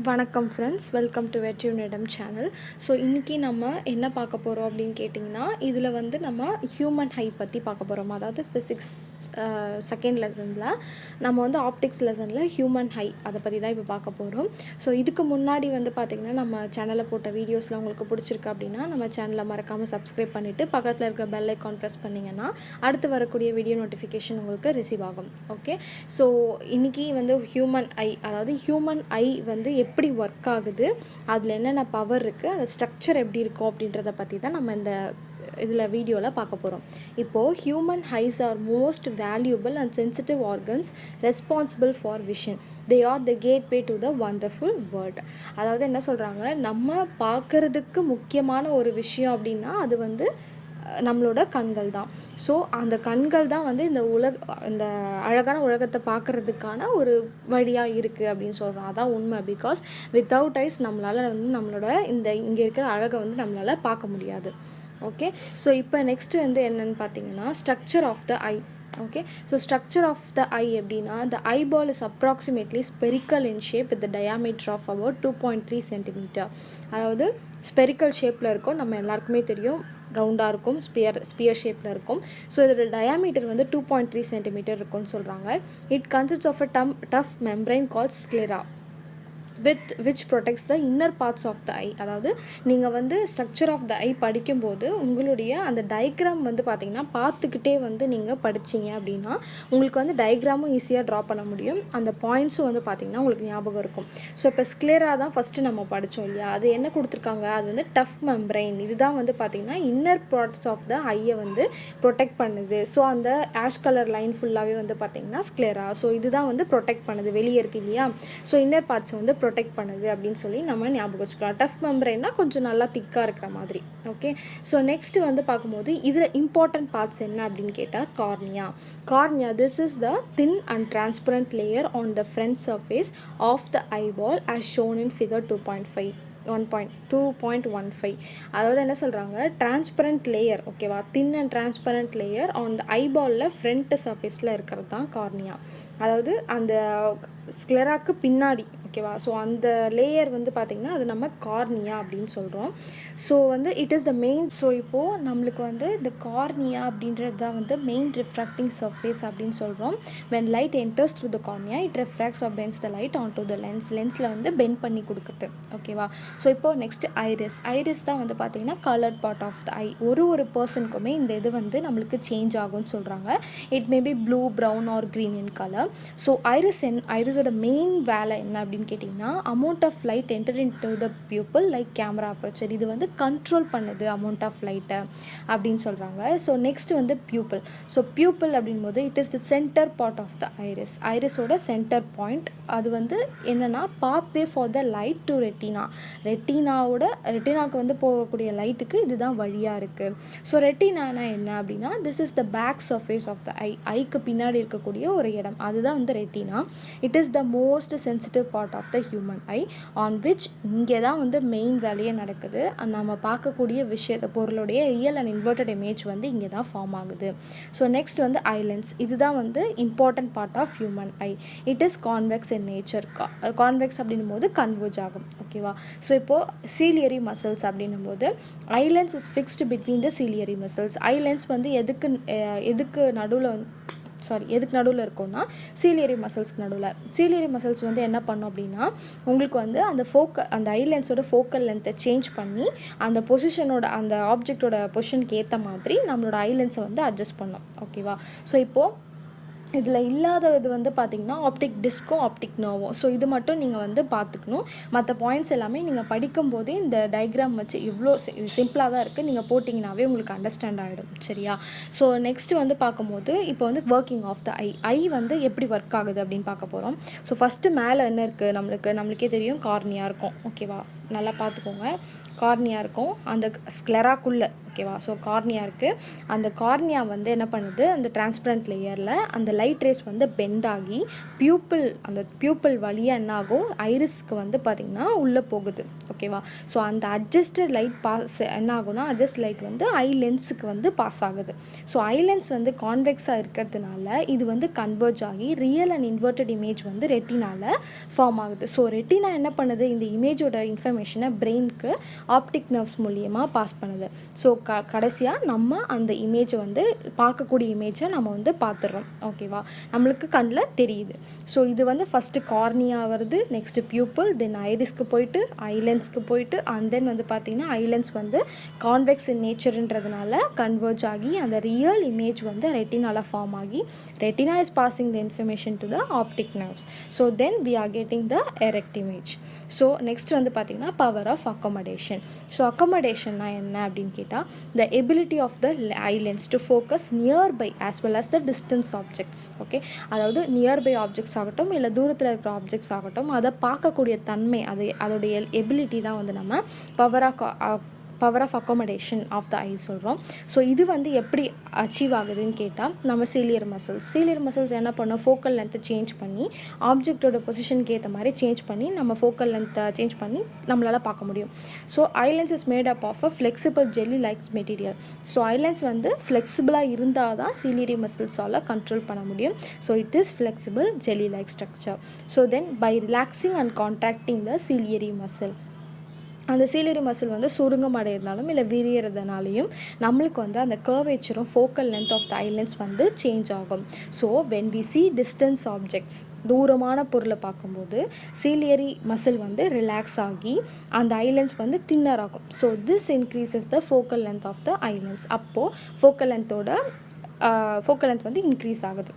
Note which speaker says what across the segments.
Speaker 1: வணக்கம் friends, welcome to வெற்றியுனிடம் channel. So இன்றைக்கி நம்ம என்ன பார்க்க போகிறோம் அப்படின்னு கேட்டிங்கன்னா, இதில் வந்து நம்ம ஹியூமன் ஹை பற்றி பார்க்க போகிறோம். அதாவது ஃபிசிக்ஸ் செகண்ட் லெசனில் நம்ம வந்து ஆப்டிக்ஸ் லெசனில் ஹியூமன் ஹை அதை பற்றி தான் இப்போ பார்க்க போகிறோம். ஸோ இதுக்கு முன்னாடி வந்து பார்த்திங்கன்னா நம்ம சேனலில் போட்ட வீடியோஸில் உங்களுக்கு பிடிச்சிருக்கு அப்படின்னா நம்ம சேனலை மறக்காமல் சப்ஸ்கிரைப் பண்ணிவிட்டு பக்கத்தில் இருக்கிற பெல் ஐக்கான் ப்ரெஸ் பண்ணிங்கன்னா அடுத்து வரக்கூடிய வீடியோ நோட்டிஃபிகேஷன் உங்களுக்கு ரிசீவ் ஆகும். ஓகே, ஸோ இன்றைக்கி வந்து ஹியூமன் ஐ, அதாவது ஹியூமன் ஐ வந்து எப்படி ஒர்க் ஆகுது, அதில் என்னென்ன பவர் இருக்குது, அந்த ஸ்ட்ரக்சர் எப்படி இருக்கும் அப்படின்றத பற்றி தான் நம்ம இந்த இதில் வீடியோவில் பார்க்க போகிறோம். இப்போது human eyes are most valuable and sensitive organs responsible for vision. They are the gateway to the wonderful world. அதாவது என்ன சொல்கிறாங்க, நம்ம பார்க்குறதுக்கு முக்கியமான ஒரு விஷயம் அப்படின்னா அது வந்து நம்மளோட கண்கள் தான். ஸோ அந்த கண்கள் தான் வந்து இந்த அழகான உலகத்தை பார்க்குறதுக்கான ஒரு வழியாக இருக்குது அப்படின்னு சொல்கிறோம். அதான் உண்மை. பிகாஸ் வித்தவுட் ஐஸ் நம்மளால் வந்து நம்மளோட இங்கே இருக்கிற அழகை வந்து நம்மளால் பார்க்க முடியாது. ஓகே, ஸோ இப்போ நெக்ஸ்ட்டு வந்து என்னென்னு பார்த்தீங்கன்னா structure of the eye. Okay, so structure of the eye எப்படின்னா, the eyeball is approximately spherical in shape with diameter of about 2.3 centimetre. அதாவது ஸ்பெரிக்கல் ஷேப்பில் இருக்கும், நம்ம எல்லாருக்குமே தெரியும், ரவுண்டாக இருக்கும், ஸ்பியர் ஷேப்பில் இருக்கும். ஸோ இதோட டயாமீட்டர் வந்து 2.3 சென்டிமீட்டர் இருக்கும்னு சொல்கிறாங்க. It consists of a tough membrane called sclera which protects the inner parts of the eye. அதாவது நீங்கள் வந்து ஸ்ட்ரக்சர் ஆஃப் த ஐ படிக்கும்போது உங்களுடைய அந்த டயக்ராம் வந்து பார்த்திங்கன்னா பார்த்துக்கிட்டே வந்து நீங்கள் படிச்சிங்க அப்படின்னா உங்களுக்கு வந்து டயக்ராமும் ஈஸியாக ட்ரா பண்ண முடியும். அந்த பாயிண்ட்ஸும் வந்து பார்த்திங்கன்னா உங்களுக்கு ஞாபகம் இருக்கும். ஸோ இப்போ ஸ்க்ளெரா தான் ஃபஸ்ட்டு நம்ம படித்தோம் இல்லையா, அது என்ன கொடுத்துருக்காங்க, அது வந்து டஃப் மெம்பரைன். இதுதான் வந்து பார்த்திங்கன்னா இன்னர் பார்ட்ஸ் ஆஃப் த ஐயை வந்து ப்ரொடெக்ட் பண்ணுது. ஸோ அந்த ஆஷ் கலர் லைன் ஃபுல்லாகவே வந்து பார்த்திங்கன்னா ஸ்க்ளெரா. ஸோ இதுதான் வந்து ப்ரொடெக்ட் பண்ணுது, வெளியே இருக்குது இல்லையா. ஸோ இன்னர் பார்ட்ஸ் வந்து ப்ரொடெக்ட் பண்ணுது அப்படின்னு சொல்லி நம்ம ஞாபகம் வச்சுக்கலாம். டஃப் மெம்பரைன்னா கொஞ்சம் நல்லா திக்காக இருக்கிற மாதிரி. ஓகே, ஸோ நெக்ஸ்ட் வந்து பார்க்கும்போது இதில் இம்பார்ட்டன்ட் பார்ட்ஸ் என்ன அப்படின்னு கேட்டால் cornea. This is the thin and transparent layer on the front surface of the eyeball as shown in figure 2.15. அதாவது என்ன சொல்கிறாங்க, டிரான்ஸ்பரண்ட் லேயர், ஓகேவா, thin and transparent layer on the ஐபாலில் ஃப்ரண்ட் சர்ஃபேஸில் இருக்கிறது தான் கார்னியா. அதாவது அந்த ஸ்க்ளெராக்கு பின்னாடி, ஓகேவா. ஸோ அந்த லேயர் வந்து பார்த்திங்கன்னா அது நம்ம கார்னியா அப்படின்னு சொல்கிறோம். ஸோ வந்து it is the main. So இப்போது நம்மளுக்கு வந்து இந்த கார்னியா அப்படின்றது தான் வந்து மெயின் ரிஃப்ராக்டிங் சர்ஃபேஸ் அப்படின்னு சொல்கிறோம். When light enters through the cornea it refracts or bends the light on to the லென்ஸில் வந்து பெண்ட் பண்ணி கொடுக்குறது, ஓகேவா. ஸோ இப்போது நெக்ஸ்ட் ஐரிஸ் தான் வந்து பார்த்திங்கன்னா coloured part of the eye. ஒரு பர்சனுக்குமே இந்த இது வந்து நம்மளுக்கு சேஞ்ச் ஆகும்னு சொல்கிறாங்க. It may be blue, brown or green in colour. So ஐரிஸோட மெயின் வேலை என்ன அப்படின்னு கேட்டிங்கன்னா, amount of light enter into the pupil like camera aperture. இது வந்து கண்ட்ரோல் பண்ணுது அமௌண்ட் ஆஃப் லைட்டை அப்படின்னு சொல்கிறாங்க. ஸோ நெக்ஸ்ட் வந்து பியூப்பிள். ஸோ பியூப்பிள் அப்படின்போது it is the centre part of the ஐரிஸோட சென்டர் பாயிண்ட். அது வந்து என்னென்னா pathway for the light to ரெட்டினாவுக்கு வந்து போகக்கூடிய லைட்டுக்கு இதுதான் வழியாக இருக்குது. ஸோ ரெட்டினானா என்ன அப்படின்னா, this is the back surface of the ஐக்கு பின்னாடி இருக்கக்கூடிய ஒரு இடம், அதுதான் வந்து retina. It is the most sensitive part of the human eye on which இங்கே தான் வந்து மெயின் வேலையே நடக்குது. நம்ம பார்க்கக்கூடிய பொருளுடைய ரியல் அண்ட் இன்வெர்டட் இமேஜ் வந்து இங்கே தான் ஃபார்ம் ஆகுது. ஸோ நெக்ஸ்ட் வந்து ஐலென்ஸ். இதுதான் வந்து important part of human eye. It is convex in nature. Convex அப்படின்னும் போது கன்வர்ஜ் ஆகும், ஓகேவா. ஸோ இப்போது சீலியரி மசில்ஸ் அப்படின்னும் போது eye lens is fixed between the ciliary muscles. Eye lens வந்து எதுக்கு நடுவில் இருக்கும்னா சீலியரி மசில்ஸ்க்கு நடுவில். சீலியரி மசில்ஸ் வந்து என்ன பண்ணும் அப்படின்னா, உங்களுக்கு வந்து அந்த ஐலென்ஸோட ஃபோக்கல் லென்த்தை சேஞ்ச் பண்ணி அந்த பொசிஷனோட, அந்த ஆப்ஜெக்டோட பொசிஷனுக்கு ஏற்ற மாதிரி நம்மளோட ஐலென்ஸை வந்து அட்ஜஸ்ட் பண்ணும், ஓகேவா. ஸோ இப்போது இதில் இல்லாத இது வந்து பார்த்திங்கன்னா ஆப்டிக் டிஸ்க்கும் ஆப்டிக் நர்வும். ஸோ இது மட்டும் நீங்கள் வந்து பார்த்துக்கணும். மற்ற பாயிண்ட்ஸ் எல்லாமே நீங்கள் படிக்கும்போதே இந்த டயக்ராம் வச்சு இவ்வளோ சிம்பிளாக தான் இருக்குது, நீங்கள் போட்டிங்கனாவே உங்களுக்கு அண்டர்ஸ்டாண்ட் ஆகிடும், சரியா. ஸோ நெக்ஸ்ட் வந்து பார்க்கும்போது இப்போ வந்து ஒர்க்கிங் ஆஃப் த ஐ வந்து எப்படி ஒர்க் ஆகுது அப்படின்னு பார்க்க போகிறோம். ஸோ ஃபஸ்ட்டு மேலே என்ன இருக்குது, நம்மளுக்கே தெரியும் கார்னியா இருக்கும், ஓகேவா. நல்லா பார்த்துக்கோங்க, கார்னியா இருக்கும் அந்த ஸ்க்ளெராக்குள்ளே, ஓகேவா. ஸோ கார்னியா இருக்குது. அந்த கார்னியா வந்து என்ன பண்ணுது, அந்த டிரான்ஸ்பரண்ட் லேயரில் அந்த லைட் ரேஸ் வந்து பெண்ட் ஆகி அந்த பியூப்பிள் வழியாக என்ன ஆகும், ஐரிஸ்க்கு வந்து பார்த்திங்கன்னா உள்ளே போகுது. ஓகேவா. ஸோ அந்த அட்ஜஸ்டட் லைட் என்ன ஆகும்னா, அட்ஜஸ்ட் லைட் வந்து ஐ லென்ஸுக்கு வந்து பாஸ் ஆகுது. ஸோ ஐ லென்ஸ் வந்து கான்வெக்ஸாக இருக்கிறதுனால இது வந்து கன்வெர்ஜ் ஆகி ரியல் அண்ட் இன்வெர்டட் இமேஜ் வந்து ரெட்டினால ஃபார்ம் ஆகுது. ஸோ ரெட்டினா என்ன பண்ணுது, இந்த இமேஜோட இன்ஃபர்மேஷனை பிரெயினுக்கு ஆப்டிக் நர்வ்ஸ் மூலியமாக பாஸ் பண்ணுது. ஸோ கடைசியாக நம்ம அந்த இமேஜை வந்து பார்க்கக்கூடிய இமேஜை நம்ம வந்து பார்த்துடுறோம். ஓகேவா, நம்மளுக்கு கண்ணில் தெரியுது. ஸோ இது வந்து ஃபஸ்ட்டு கார்னியா வருது, நெக்ஸ்ட்டு பியூப்பிள், தென் ஐரிஸ்க்கு போயிட்டு ஐலென்ஸ்க்கு போயிட்டு, அண்ட் தென் வந்து பார்த்திங்கன்னா ஐலென்ஸ் வந்து கான்வெக்ஸ் இன் நேச்சர்ன்றதுனால கன்வெர்ஜ் ஆகி அந்த ரியல் இமேஜ் வந்து ரெட்டினால ஃபார்ம் ஆகி retina is passing the information to the optic nerves. So then we are getting the erect image. So next வந்து பார்த்திங்கன்னா பவர் ஆஃப் அக்காமடேஷன். ஸோ அக்காமடேஷன்னா என்ன அப்படின்னு கேட்டால், the ability of the eye lens to focus nearby as well as the distance objects. Okay, அதாவது nearby objects ஆகட்டும் இல்லை தூரத்தில் இருக்கிற ஆப்ஜெக்ட்ஸ் ஆகட்டும், அதை பார்க்கக்கூடிய தன்மை, அதோடைய எபிலிட்டி தான் வந்து நம்ம power of accommodation of the eye சொல்கிறோம். ஸோ இது வந்து எப்படி அச்சீவ் ஆகுதுன்னு கேட்டால், நம்ம சீலியர் மசில்ஸ் என்ன பண்ணோம், ஃபோக்கல் லென்த்தை சேஞ்ச் பண்ணி ஆப்ஜெக்டோட பொசிஷனுக்கு ஏற்ற மாதிரி சேஞ்ச் பண்ணி நம்ம ஃபோக்கல் லென்த்தை சேஞ்ச் பண்ணி நம்மளால் பார்க்க முடியும். So eye lens is made up of a flexible jelly likes material. So eye lens வந்து ஃப்ளெக்சிபிளாக இருந்தால் தான் சீலியரி மசில்ஸால் கண்ட்ரோல் பண்ண முடியும். So it is flexible jelly like structure. So then by relaxing and contracting the ciliary muscle, அந்த ciliary muscle வந்து சுருங்கம் அடைகிறதுனாலும் இல்லை விரியறதுனாலையும் நம்மளுக்கு வந்து அந்த கர்வேச்சரும் focal length of the eye lens வந்து சேஞ்ச் ஆகும். So when we see distance objects, தூரமான பொருளை பார்க்கும்போது சீலியரி மசில் வந்து ரிலாக்ஸ் ஆகி அந்த ஐலென்ஸ் வந்து தின்னர் ஆகும். So this increases the focal length of the eye lens. அப்போது ஃபோக்கல் லென்த் வந்து இன்க்ரீஸ் ஆகுது.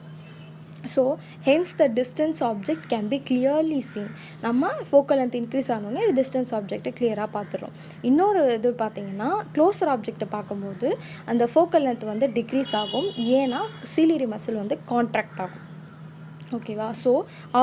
Speaker 1: So hence the distance object can be clearly seen. நம்ம ஃபோக்கல் லென்த் இன்க்ரீஸ் ஆனோடனே இது டிஸ்டன்ஸ் ஆப்ஜெக்டை கிளியராக பார்த்துடும். இன்னொரு இது பார்த்திங்கன்னா, க்ளோஸர் ஆப்ஜெக்டை பார்க்கும்போது அந்த ஃபோக்கல் லென்த் வந்து டிக்ரீஸ் ஆகும். ஏன்னா சீலியரி மசில் வந்து கான்ட்ராக்ட் ஆகும். ஓகேவா. ஸோ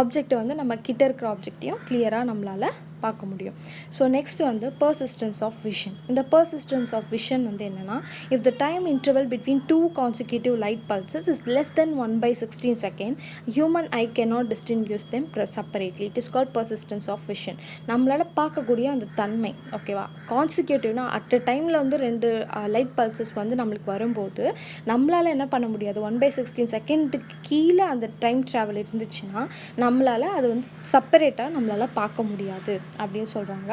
Speaker 1: ஆப்ஜெக்டை வந்து நம்ம கிட்ட இருக்கிற ஆப்ஜெக்டையும் கிளியராக நம்மளால் பார்க்க முடியும். ஸோ நெக்ஸ்ட் வந்து பர்சிஸ்டன்ஸ் ஆஃப் விஷன். இந்த பர்சிஸ்டன்ஸ் ஆஃப் விஷன் வந்து என்னென்னா, if the time interval between 2 consecutive light pulses is less than 1/16 second, human eye cannot distinguish them separately. It is called persistence of vision. நம்மளால் பார்க்கக்கூடிய அந்த தன்மை. ஓகேவா. கான்சிக்யூட்டிவ்னா at a டைமில் வந்து 2 லைட் பல்சஸ் வந்து நம்மளுக்கு வரும்போது நம்மளால் என்ன பண்ண முடியாது, 1/16 செகண்டுக்கு கீழே அந்த டைம் ட்ராவல் இருந்துச்சுன்னா நம்மளால் அது வந்து செப்பரேட்டாக நம்மளால் பார்க்க முடியாது அப்படின்னு சொல்கிறாங்க.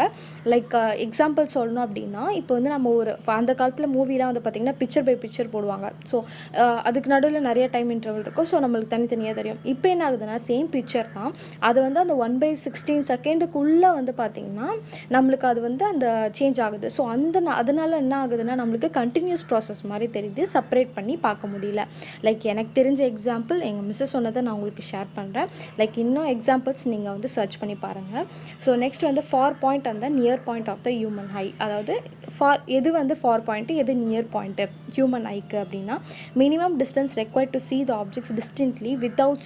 Speaker 1: லைக் எக்ஸாம்பிள் சொல்லணும் அப்படின்னா, இப்போ வந்து நம்ம அந்த காலத்தில் மூவிலாம் வந்து பார்த்திங்கன்னா பிக்சர் பை பிக்சர் போடுவாங்க. ஸோ அதுக்கு நடுவில் நிறைய டைம் இன்டர்வல் இருக்கும். ஸோ நம்மளுக்கு தனித்தனியாக தெரியும். இப்போ என்ன ஆகுதுன்னா, சேம் பிக்சர் தான், அது வந்து அந்த 1/16 செகண்டுக்குள்ளே வந்து பார்த்திங்கன்னா நம்மளுக்கு அது வந்து அந்த சேஞ்ச் ஆகுது. ஸோ அதனால் என்ன ஆகுதுன்னா, நம்மளுக்கு கண்டினியூஸ் ப்ராசஸ் மாதிரி தெரியுது, செப்பரேட் பண்ணி பார்க்க முடியல. லைக் எனக்கு தெரிஞ்ச எக்ஸாம்பிள் எங்கள் மிஸ்ஸஸ் சொன்னதை நான் உங்களுக்கு ஷேர் பண்ணுறேன். லைக் இன்னும் எக்ஸாம்பிள்ஸ் நீங்கள் வந்து சர்ச் பண்ணி பாருங்கள். ஸோ நெக்ஸ்ட் வந்து far point and the near point of the human eye. அதாவது எது வந்து ஃபார் பாயிண்ட்டு, எது நியர் பாயிண்ட்டு ஹியூமன் ஐக்கு அப்படின்னா, minimum distance required to see the objects distinctly without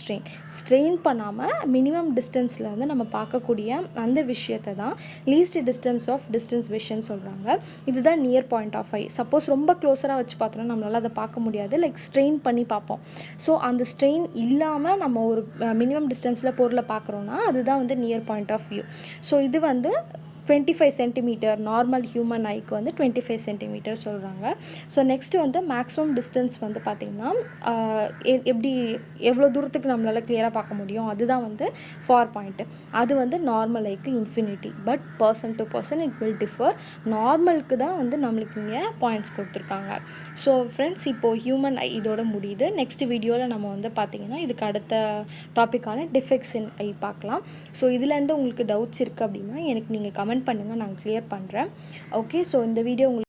Speaker 1: strain பண்ணாமல் மினிமம் டிஸ்டன்ஸில் வந்து நம்ம பார்க்கக்கூடிய அந்த விஷயத்தை தான் லீஸ்ட் டிஸ்டன்ஸ் விஷன் சொல்கிறாங்க. இதுதான் near point of eye. Suppose ரொம்ப க்ளோஸராக வச்சு பார்த்தோன்னா நம்மளால் அதை பார்க்க முடியாது, லைக் ஸ்ட்ரெயின் பண்ணி பார்ப்போம். ஸோ அந்த ஸ்ட்ரெயின் இல்லாமல் நம்ம ஒரு மினிமம் டிஸ்டன்ஸில் பொருளை பார்க்குறோன்னா அதுதான் வந்து near point of view. So இது வந்து 25 சென்டிமீட்டர், நார்மல் ஹியூமன் ஐக்கு வந்து 25 சென்டிமீட்டர் சொல்கிறாங்க. ஸோ நெக்ஸ்ட்டு வந்து மேக்ஸிமம் டிஸ்டன்ஸ் வந்து பார்த்திங்கன்னா எவ்வளோ தூரத்துக்கு நம்மளால் கிளியராக பார்க்க முடியும், அதுதான் வந்து ஃபார் பாயிண்ட்டு. அது வந்து நார்மல் ஐக்கு infinity. But person to person it will differ. நார்மலுக்கு தான் வந்து நம்மளுக்கு இங்கே பாயிண்ட்ஸ் கொடுத்துருக்காங்க. ஸோ ஃப்ரெண்ட்ஸ், இப்போது ஹியூமன் ஐ இதோட முடியுது. நெக்ஸ்ட் வீடியோவில் நம்ம வந்து பார்த்திங்கன்னா இதுக்கு அடுத்த டாப்பிக்கான டிஃபெக்ட்ஸ் இன் ஐ பார்க்கலாம். ஸோ இதுலேருந்து உங்களுக்கு டவுட்ஸ் இருக்குது அப்படின்னா எனக்கு நீங்கள் கமெண்ட் பண்ணுங்கள், நான் கிளியர் பண்ணுறேன். ஓகே, ஸோ இந்த வீடியோ உங்களுக்கு